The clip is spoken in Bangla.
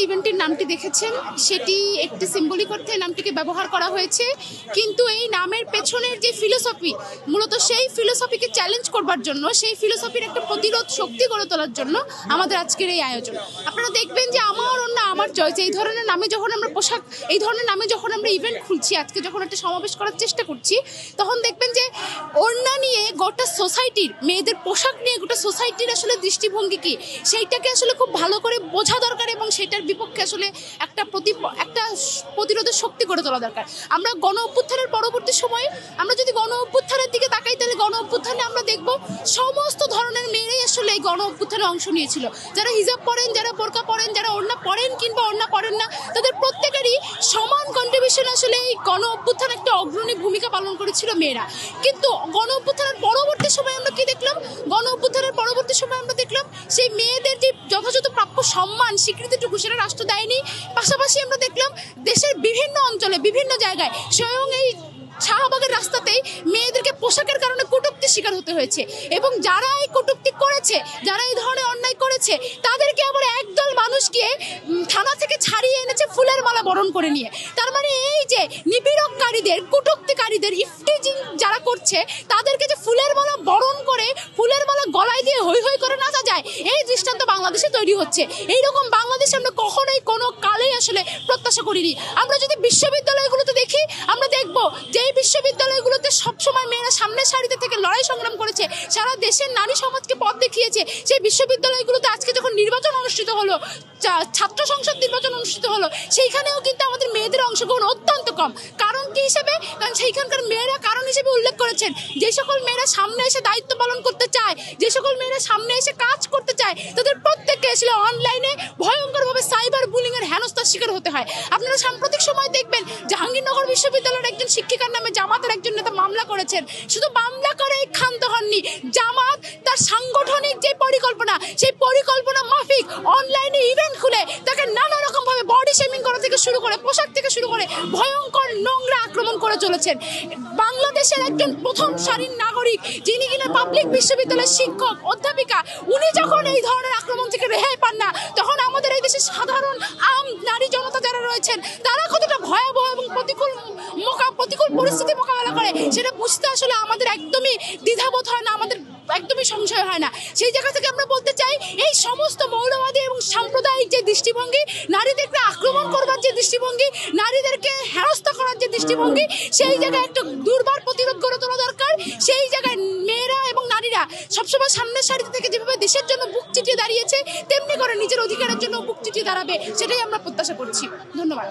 ইভেন্টের নামটি দেখেছেন সেটি একটি সিম্বলিক অর্থে নামটিকে ব্যবহার করা হয়েছে, কিন্তু এই নামের পেছনের যে ফিলোসফি, মূলত সেই ফিলোসফিকে চ্যালেঞ্জ করবার জন্য, সেই ফিলোসফির একটা প্রতিরোধ শক্তি গড়ে তোলার জন্য আমাদের আজকের এই আয়োজন। আপনারা দেখবেন যে আমার অন্য আমার চয়েস এই ধরনের নামে যখন আমরা পোশাক, এই ধরনের নামে যখন আমরা ইভেন্ট খুলছি, আজকে যখন একটা সমাবেশ করার চেষ্টা করছি, তখন দেখবেন যে ওড়না নিয়ে গোটা সোসাইটির, মেয়েদের পোশাক নিয়ে গোটা সোসাইটির আসলে দৃষ্টিভঙ্গি কি সেইটাকে আসলে খুব ভালো করে বোঝা দরকার এবং সেটার বিপক্ষে আসলে একটা প্রতিরোধের শক্তি গড়ে তোলা দরকার। আমরা গণ অভ্যুত্থানের পরবর্তী সময়ে আমরা যদি গণ অভ্যুত্থানের দিকে তাকাই, তাহলে গণ অভ্যুত্থানে আমরা দেখব সমস্ত ধরনের মেয়েরাই আসলে এই গণ অভ্যুত্থানে অংশ নিয়েছিল। যারা হিজাব পরেন, যারা বোরকা পরেন, যারা ওড়না পরেন কিংবা ওড়না পরেন না, তাদের প্রত্যেকেরই সমান কন্ট্রিবিউশন আসলে এই গণ অভ্যুত্থানে একটা অগ্রণী ভূমিকা পালন করেছিল মেয়েরা। কিন্তু গণ অভ্যুত্থানের পরবর্তী সময় আমরা কি দেখলাম? গণ অভ্যুত্থানের পরবর্তী সময় আমরা দেখলাম সেই মেয়েদের যে যথাযথ প্রাপ্য সম্মান, স্বীকৃতিটুকু সেটা রাষ্ট্র দেয়নি। পাশাপাশি আমরা দেখলাম দেশের বিভিন্ন অঞ্চলে, বিভিন্ন জায়গায়, স্বয়ং এই শাহবাগের রাস্তাতেই মেয়েদেরকে পোশাকের কারণে কটূক্তির শিকার হতে হয়েছে। এবং যারা এই কটূক্তি করেছে, যারা এই ধরনের অন্যায় করেছে, তাদেরকে আবার একদল মানুষকে থানা থেকে ছাড়িয়ে এনেছে ফুলের মালা বরণ করে নিয়ে। তার মানে এই যে নিপীড়ককারীদের, কটূক্তিকারীদের, ইফটিজিং যারা করছে, তাদেরকে যে ফুলের মালা বরণ করে, ফুলের মালা গলায় দিয়ে হৈ হৈ করে নাচা যায়, এই দৃষ্টান্ত বাংলাদেশে তৈরি হচ্ছে। এইরকম বাংলাদেশ আমরা কখনোই কোনো কালেই আসলে প্রত্যাশা করিনি। আমরা যদি বিশ্ববিদ্যালয়গুলোতে দেখি, আমরা দেখব যে এই বিশ্ববিদ্যালয়গুলোতে সবসময় মেয়েরা সামনের সারিতে থেকে লড়াই সংগ্রাম করেছে, সারা দেশের নারী সমাজকে পথ দেখিয়েছে। সেই বিশ্ববিদ্যালয়গুলোতে আজকে যখন নির্বাচন অনুষ্ঠিত হলো, ছাত্র সংসদ নির্বাচন অনুষ্ঠিত হলো, সেইখানেও কিন্তু আমাদের মেয়েদের অংশগ্রহণ অত্যন্ত কম। কারণ কি হিসেবে? কারণ সেইখানকার মেয়েরা কারণ হিসেবে উল্লেখ করেছেন, যে সকল মেয়েরা সামনে এসে দায়িত্ব পালন করতে চায়, যে সকল মেয়েরা সামনে এসে কাজ করতে চায়, তাদের প্রত্যেককে আসলে অনলাইনে ভয়ঙ্করভাবে সাইবার বুলিং এর হেনস্থার শিকার হতে হয়। আপনারা সাম্প্রতিক সময় দেখবেন জাহাঙ্গীরনগর বিশ্ববিদ্যালয়ের একজন শিক্ষিকার নামে জামাতের একজন নেতা মামলা করেছেন। শুধু মামলা করে ক্ষান্ত হননি, জামাত তার সাংগঠনিক যে পরিকল্পনা, সেই পরিকল্পনা মাফিক অনলাইনে ইভেন্ট খুলে তাকে নানা রকম ভাবে বডি শেমিং করা থেকে শুরু করে, পোশাক থেকে শুরু করে ভয়ঙ্কর নোংরা আক্রমণ করে চলেছেন। বাংলাদেশের একজন প্রথম সারির নাগরিক, যিনি কিনা পাবলিক বিশ্ববিদ্যালয়ের শিক্ষক, অধ্যাপিকা, উনি যখন এই ধরনের আক্রমণ থেকে রেহাই পান না, তখন আমাদের এই দেশের সাধারণ আম নারী জনতা যারা রয়েছেন, তারা কতটা ভয়াবহ এবং প্রতিকূল পরিস্থিতি মোকাবেলা করে সেটা বুঝতে আসলে আমাদের একদমই দ্বিধাবোধ হয় না, আমাদের একদমই সংশয় হয় না। সেই জায়গা থেকে আমরা বলতে চাই, এই সমস্ত মৌলবাদী এবং সাম্প্রদায়িক যে দৃষ্টিভঙ্গি, নারীদেরকে আক্রমণ করবার যে দৃষ্টিভঙ্গি, নারীদেরকে হেনস্থা করার যে দৃষ্টিভঙ্গি, সেই জায়গায় একটা দুর্বার প্রতিরোধ গড়ে তোলা দরকার। সেই জায়গায় মেয়েরা এবং নারীরা সবসময় সামনের সারিতে থেকে যেভাবে দেশের জন্য বুক চিটিয়ে দাঁড়িয়েছে, তেমনি করে নিজের অধিকারের জন্য বুক চিটিয়ে দাঁড়াবে, সেটাই আমরা প্রত্যাশা করছি। ধন্যবাদ।